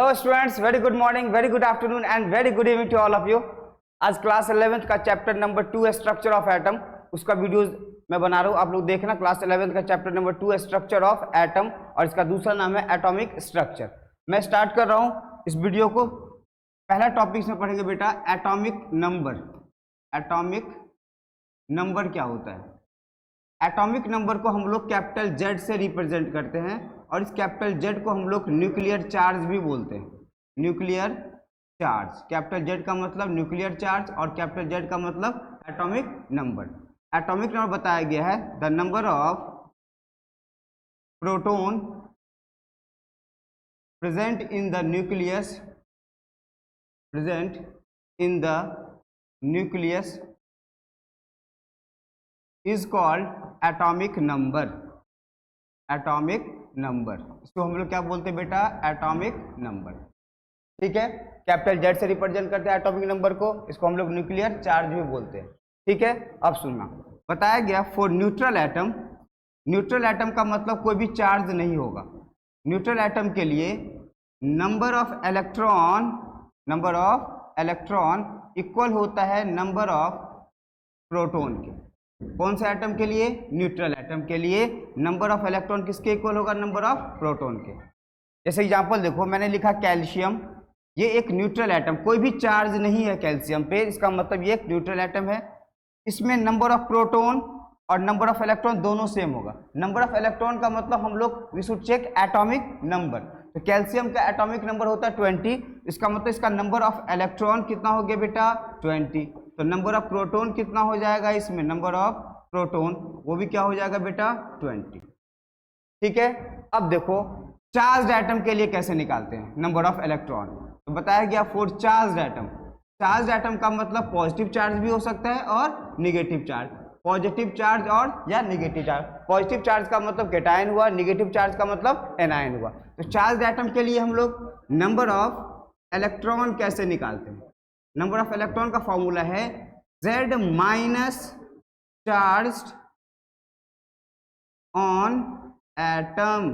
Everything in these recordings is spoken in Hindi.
Hello students, very good morning, very good afternoon and very good evening to all of you. आज क्लास 11th का chapter number 2 structure of atom, उसका वीडियोस मैं बना रहा हूँ, आप लोग देखना। क्लास 11th का chapter number 2 structure of atom और इसका दूसरा नाम है एटॉमिक स्ट्रक्चर। मैं स्टार्ट कर रहा हूँ इस वीडियो को। पहला टॉपिक में पढ़ेंगे बेटा एटॉमिक नंबर। एटॉमिक नंबर क्या होता है? एटॉमिक नंबर को हम लोग कैपिटल जेड से रिप्रेजेंट करते हैं और इस कैपिटल जेड को हम लोग न्यूक्लियर चार्ज भी बोलते हैं। न्यूक्लियर चार्ज, कैपिटल जेड का मतलब न्यूक्लियर चार्ज और कैपिटल जेड का मतलब एटॉमिक नंबर। एटॉमिक नंबर बताया गया है the number of proton present in the nucleus, present in the nucleus is called atomic number. Atomic number, इसको हम लोग क्या बोलते हैं बेटा? Atomic number. ठीक है, कैपिटल जेड से रिप्रेजेंट करते हैं एटॉमिक नंबर को, इसको हम लोग न्यूक्लियर चार्ज भी बोलते हैं। ठीक है, अब सुनना, बताया गया for neutral atom. Neutral atom का मतलब कोई भी चार्ज नहीं होगा। न्यूट्रल एटम के लिए नंबर ऑफ इलेक्ट्रॉन इक्वल होता है नंबर ऑफ प्रोटॉन के। कौन से एटम के लिए? न्यूट्रल एटम के लिए नंबर ऑफ इलेक्ट्रॉन किसके इक्वल होगा? नंबर ऑफ प्रोटॉन के। जैसे एग्जांपल देखो, मैंने लिखा कैल्शियम, ये एक न्यूट्रल एटम, कोई भी चार्ज नहीं है कैल्शियम पे, इसका मतलब ये एक न्यूट्रल एटम है। इसमें नंबर ऑफ प्रोटॉन और नंबर ऑफ इलेक्ट्रॉन दोनों सेम होगा। नंबर ऑफ इलेक्ट्रॉन का मतलब हम लोग we should check atomic number. तो कैल्शियम का एटॉमिक नंबर होता है 20, इसका मतलब इसका नंबर ऑफ इलेक्ट्रॉन कितना हो गया बेटा? 20। तो नंबर ऑफ प्रोटॉन कितना हो जाएगा इसमें? नंबर ऑफ प्रोटॉन वो भी क्या हो जाएगा बेटा? 20। ठीक है, अब देखो चार्ज एटम के लिए कैसे निकालते हैं नंबर ऑफ इलेक्ट्रॉन। तो बताया गया for charge atom. Charge atom का मतलब पॉजिटिव चार्ज भी हो सकता है और निगेटिव चार्ज। पॉजिटिव चार्ज और या निगेटिव चार्ज। पॉजिटिव चार्ज का मतलब कैटायन हुआ, निगेटिव चार्ज का मतलब एनायन हुआ। तो चार्ज एटम के लिए हम लोग नंबर ऑफ इलेक्ट्रॉन कैसे निकालते हैं? नंबर ऑफ इलेक्ट्रॉन का फॉर्मूला है Z minus charge on atom.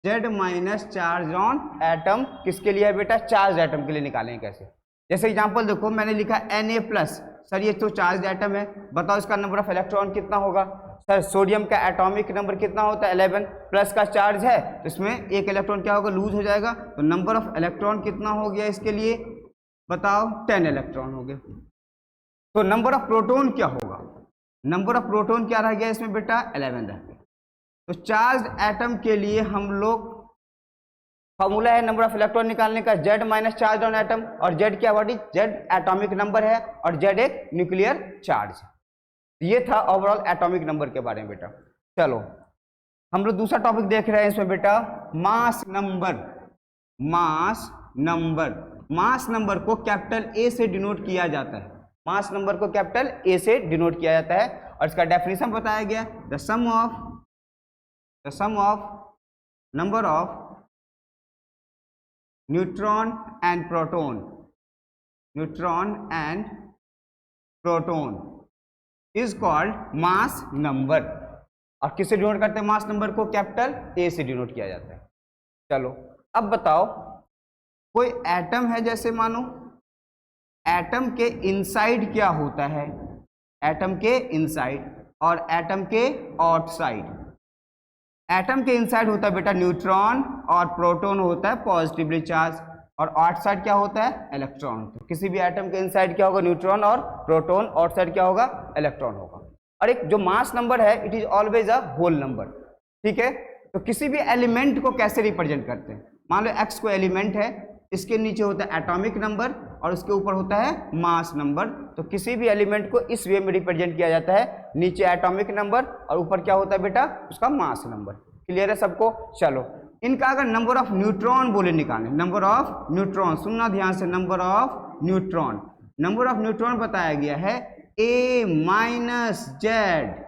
Z minus charge on atom किसके लिए है बेटा? चार्ज एटम के लिए निकालेंगे कैसे? जैसे एग्जांपल देखो, मैंने लिखा Na+। सर ये तो चार्ज एटम है, बताओ इसका नंबर ऑफ इलेक्ट्रॉन कितना होगा? सर सोडियम का एटॉमिक नंबर कितना होता है? 11 प्लस का चार्ज है तो इसमें एक इलेक्ट्रॉन क्या होगा? लूज हो जाएगा। तो नंबर ऑफ इलेक्ट्रॉन कितना हो गया इसके लिए? बताओ 10 इलेक्ट्रॉन हो गए। तो नंबर ऑफ प्रोटॉन क्या होगा? नंबर ऑफ प्रोटॉन क्या रह गया इसमें बेटा? 11 रह गया। तो चार्ज एटम के लिए हम लोग फॉर्मूला है नंबर ऑफ इलेक्ट्रॉन निकालने का Z minus charge on atom, और Z क्या? What is Z? Atomic number है और Z एक न्यूक्लियर चार्ज। ये था ओवरऑल एटॉमिक नंबर के बारे में बेटा। चलो हम लोग दूसरा टॉपिक देख रहे हैं इसमें बेटा, mass number. Mass number, mass number को कैपिटल A से डिनोट किया जाता है। मास नंबर को कैपिटल A से डिनोट किया जाता है और इसका डेफिनेशन बताया गया the sum of number of neutron and proton is called mass number. और किससे डिनोट करते हैं मास नंबर को? कैपिटल A से डिनोट किया जाता है। चलो अब बताओ, कोई एटम है, जैसे मानो एटम के इनसाइड क्या होता है? एटम के इनसाइड और एटम के आउटसाइड। एटम के इनसाइड होता है बेटा न्यूट्रॉन और प्रोटॉन होता है पॉजिटिवली चार्ज, और आउटसाइड क्या होता है? इलेक्ट्रॉन। तो किसी भी एटम के इनसाइड क्या होगा? न्यूट्रॉन और प्रोटॉन, आउटसाइड क्या होगा? इलेक्ट्रॉन होगा। और एक जो मास नंबर है it is always a whole number. ठीक है, तो किसी भी एलिमेंट को कैसे रिप्रेजेंट करते हैं? मान लो X को एलिमेंट है, इसके नीचे होता है एटॉमिक नंबर और उसके ऊपर होता है मास नंबर। तो किसी भी एलिमेंट को इस वे में रिप्रेजेंट किया जाता है, नीचे एटॉमिक नंबर और ऊपर क्या होता है बेटा? उसका मास नंबर। क्लियर है सबको? चलो इनका अगर नंबर ऑफ न्यूट्रॉन बोले निकालें, नंबर ऑफ न्यूट्रॉन, सुनना ध्यान से, number of neutron. Number of neutron बताया गया है A माइनस जेड,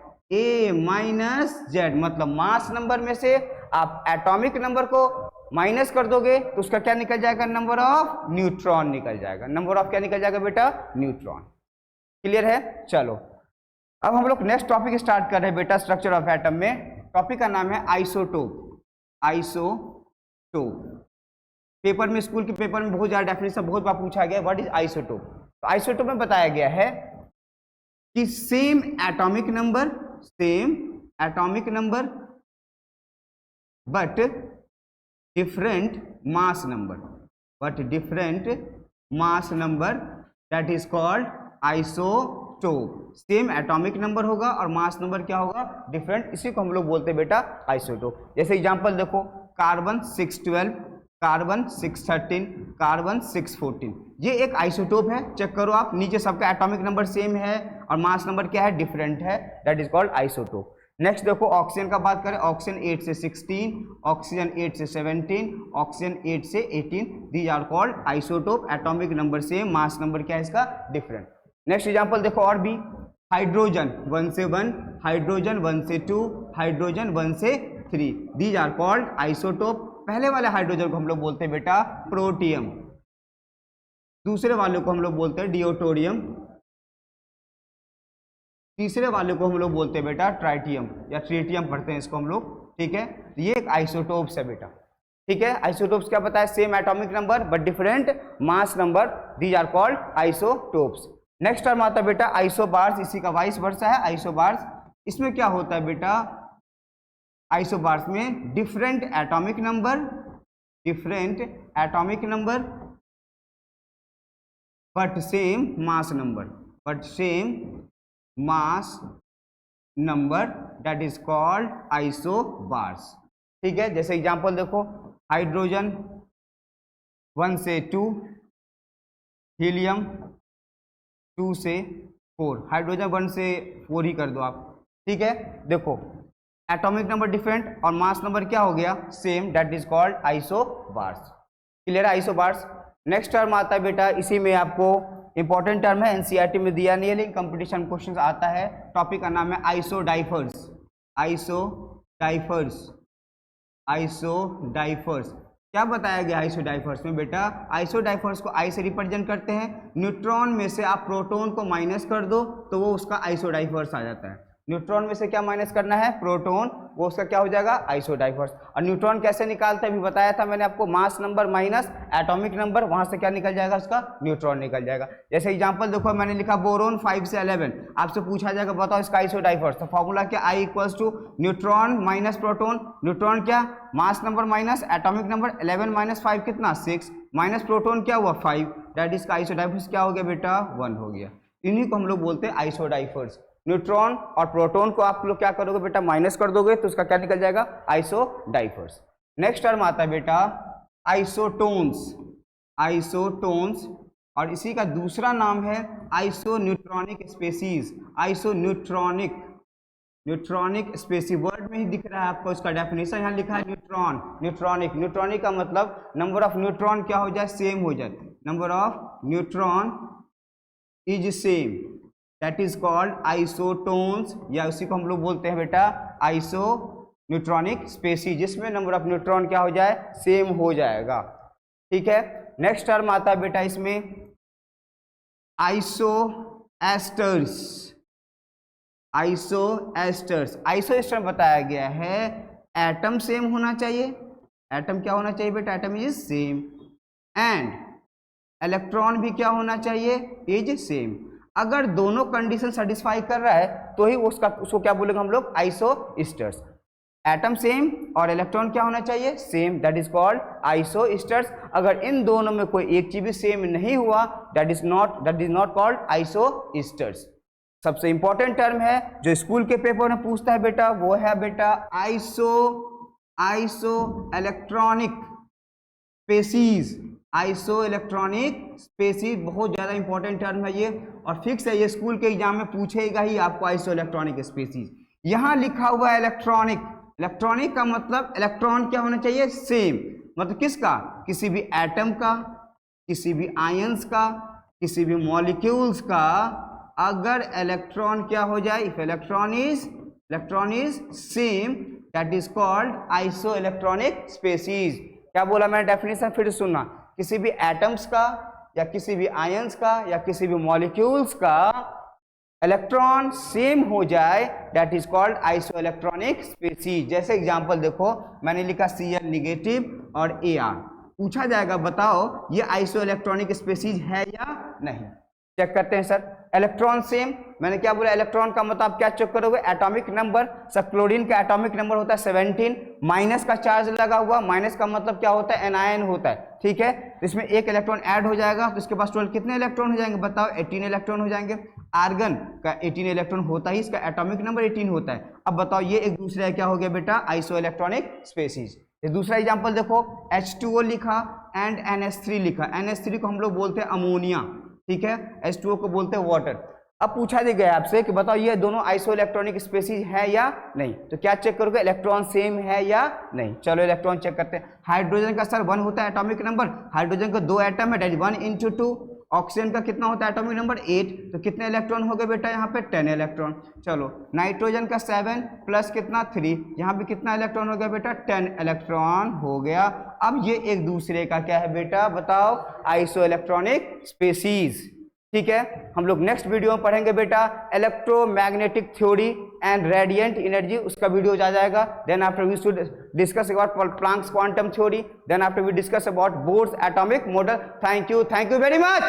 मतलब मास नंबर में से आप एटॉमिक नंबर को माइनस कर दोगे तो उसका क्या निकल जाएगा? नंबर ऑफ न्यूट्रॉन निकल जाएगा। नंबर ऑफ क्या निकल जाएगा बेटा? न्यूट्रॉन। क्लियर है? चलो अब हम लोग नेक्स्ट टॉपिक स्टार्ट कर रहे हैं बेटा स्ट्रक्चर ऑफ एटम में। टॉपिक का नाम है आइसोटोप। आइसोटोप पेपर में, स्कूल के पेपर में बहुत ज़्यादा डेफिनेशन बहुत बार पूछा गया, व्हाट इज आइसोटोप। तो आइसोटोप में बताया गया है कि same atomic number but different mass number, that is called isotope. Same atomic number होगा और मास नंबर क्या होगा, डिफरेंट, इसी को हम लोग बोलते हैं बेटा आइसोटोप। जैसे एग्जांपल देखो, कार्बन 612, कार्बन 613, कार्बन 614, ये एक आइसोटोप है। चेक करो आप, नीचे सबका एटॉमिक नंबर सेम है और मास नंबर क्या है, डिफरेंट है, that is called isotope. Next देखो, ऑक्सीजन का बात करें, ऑक्सीजन 8 से 16, ऑक्सीजन 8 से 17, ऑक्सीजन 8 से 18, these are called isotope. Atomic number same, mass number क्या है इसका, डिफरेंट। नेक्स्ट एग्जांपल देखो और भी, हाइड्रोजन 1 से 1, हाइड्रोजन 1 से 2, हाइड्रोजन 1 से 3, दीज आर कॉल्ड आइसोटोप। पहले वाले हाइड्रोजन को हम लोग बोलते हैं बेटा प्रोटियम, दूसरे वाले को हम लोग बोलते हैं डियोटोरियम, तीसरे वाले को हम लोग बोलते हैं बेटा ट्राइटियम या ट्रिटियम पढ़ते हैं इसको हम लोग, ठीक है। ये एक आइसोटोप्स है बेटा, ठीक है। आइसोटोप्स क्या पता है, same atomic number but different mass number, these are called isotopes. Next term आता है बेटा आइसोबार्स, इसी का वाइस वर्सा है आइसोबार्स। इसमें क्या होता है बेटा, आइसोबार्स में different atomic number but same mass number, that is called isobars, ठीक है। जैसे एग्जांपल देखो, हाइड्रोजन 1 से 2, हीलियम 2 से 4, हाइड्रोजन 1 से 4 ही कर दो आप, ठीक है। देखो एटॉमिक नंबर डिफरेंट और मास नंबर क्या हो गया, same, that is called isobars. Clear है आइसोबार्स। नेक्स्ट टर्म आता है बेटा, इसी में आपको इंपॉर्टेंट टर्म है, एनसीईआरटी में दिया नहीं है लेकिन कंपटीशन क्वेश्चन आता है, टॉपिक का नाम है आइसोडाइफर्स। क्या बताया गया आइसोडाइफर्स में बेटा, आइसोडाइफर्स को आई से रिप्रेजेंट करते हैं। न्यूट्रॉन में से आप प्रोटॉन को माइनस कर दो तो वो उसका आइसोडाइफर्स आ जाता है। न्यूट्रॉन में से क्या माइनस करना है, प्रोटॉन, वो उसका क्या हो जाएगा, आइसोडाइफर्स। और न्यूट्रॉन कैसे निकालते हैं अभी बताया था मैंने आपको, मास नंबर माइनस एटॉमिक नंबर, वहां से क्या निकल जाएगा, उसका न्यूट्रॉन निकल जाएगा। जैसे एग्जांपल देखो, मैंने लिखा बोरोन 5 से 11, आपसे पूछा जाएगा बताओ इसका आइसोडाइफर्स, तो फॉर्मूला क्या, I equals to neutron minus proton. Neutron क्या, mass number minus atomic number, 11 minus 5 कितना, 6, माइनस प्रोटॉन क्या हुआ 5, दैट इसका आइसोडाइफर्स क्या हो गया बेटा, 1 हो गया। इन्हीं को हम लोग बोलते हैं आइसोडाइफर्स। न्यूट्रॉन और प्रोटॉन को आप लोग क्या करोगे बेटा, माइनस कर दोगे तो उसका क्या निकल जाएगा, आइसोडाइफर्स। नेक्स्ट टर्म आता है बेटा आइसोटोन्स, और इसी का दूसरा नाम है आइसोन्यूट्रॉनिक स्पेसीज। न्यूट्रॉनिक स्पेसीज वर्ड में ही दिख रहा है आपको, इसका डेफिनेशन यहाँ लिखा है न्यूट्रॉनिक का मतलब नंबर ऑफ न्यूट्रॉन क्या हो जाए, सेम हो जाए, number of neutron is same, that is called isotones, या उसी को हम लोग बोलते हैं बेटा आइसोन्यूट्रॉनिक स्पेसीज, जिसमें नंबर ऑफ न्यूट्रॉन क्या हो जाए, सेम हो जाएगा, ठीक है। नेक्स्ट टर्म आता है बेटा इसमें आइसोएस्टर बताया गया है, एटम सेम होना चाहिए, एटम क्या होना चाहिए बेटा, atom is same, and electron भी क्या होना चाहिए, इज सेम। अगर दोनों कंडीशन सेटिस्फाई कर रहा है तो ही उसको क्या बोलेंगे हम लोग, आइसोएस्टर्स। एटम सेम और इलेक्ट्रॉन क्या होना चाहिए, सेम, दैट इज कॉल्ड आइसोएस्टर्स। अगर इन दोनों में कोई एक चीज भी सेम नहीं हुआ, दैट इज नॉट कॉल्ड आइसोएस्टर्स। सबसे इंपॉर्टेंट टर्म है जो स्कूल के पेपर में पूछता है बेटा, वो है बेटा आइसो इलेक्ट्रॉनिक स्पेसीज, बहुत ज्यादा इंपॉर्टेंट टर्म है ये, और फिक्स है ये, स्कूल के एग्जाम में पूछेगा ही आपको आइसो इलेक्ट्रॉनिक स्पेसीज। यहाँ लिखा हुआ है इलेक्ट्रॉनिक का मतलब इलेक्ट्रॉन क्या होना चाहिए, सेम, मतलब किसका, किसी भी एटम का, किसी भी आयंस का, किसी भी मॉलिक्यूल्स का, अगर इलेक्ट्रॉन क्या हो जाए, if electron is same, that is called iso electronic species. क्या बोला मैंने डेफिनेशन, फिर सुनना, किसी भी एटम्स का या किसी भी आयंस का या किसी भी मॉलिक्यूल्स का इलेक्ट्रॉन सेम हो जाए, that is called iso electronic species. जैसे एग्जांपल देखो, मैंने लिखा Cl नेगेटिव और Ar, पूछा जाएगा बताओ ये आइसो इलेक्ट्रॉनिक स्पेसीज है या नहीं। चेक करते हैं सर। इलेक्ट्रॉन सेम, मैंने क्या बोला, इलेक्ट्रॉन का मतलब आप क्या चेक करोगे, एटॉमिक नंबर। सब क्लोरीन का एटॉमिक नंबर होता है 17, माइनस का चार्ज लगा हुआ, माइनस का मतलब क्या होता है, एनायन होता है, ठीक है। तो इसमें एक इलेक्ट्रॉन ऐड हो जाएगा तो इसके पास टोटल कितने इलेक्ट्रॉन हो जाएंगे बताओ, 18 इलेक्ट्रॉन हो जाएंगे। आर्गन का 18 इलेक्ट्रॉन होता ही, इसका एटॉमिक नंबर 18 होता है। अब बताओ ये एक दूसरे क्या हो गया बेटा, आइसो इलेक्ट्रॉनिक स्पेसीज। दूसरा एग्जाम्पल देखो, H2O लिखा एंड NH3 लिखा। NH3 को हम लोग बोलते हैं अमोनिया, ठीक है, H2O को बोलते हैं वाटर। अब पूछा गया आपसे कि बताओ ये दोनों आइसो इलेक्ट्रॉनिक स्पेसीज है या नहीं, तो क्या चेक करोगे, इलेक्ट्रॉन सेम है या नहीं। चलो इलेक्ट्रॉन चेक करते हैं। हाइड्रोजन का सर 1 होता है एटॉमिक नंबर, हाइड्रोजन का 2 एटम है, 1 × 2। ऑक्सीजन का कितना होता है एटॉमिक नंबर 8, तो कितने इलेक्ट्रॉन हो गए बेटा यहाँ पे 10 इलेक्ट्रॉन। चलो नाइट्रोजन का 7 प्लस कितना 3, यहाँ पे कितना इलेक्ट्रॉन हो गया बेटा 10 इलेक्ट्रॉन हो गया। अब ये एक दूसरे का क्या है बेटा बताओ, आइसो इलेक्ट्रॉनिक स्पेसीज, ठीक है। हम लोग नेक्स्ट वीडियो में पढ़ेंगे बेटा electromagnetic theory and radiant energy, उसका वीडियो आ जाएगा। Then after we should discuss about Planck's quantum theory, then after we discuss about Bohr's atomic model. Thank you very much.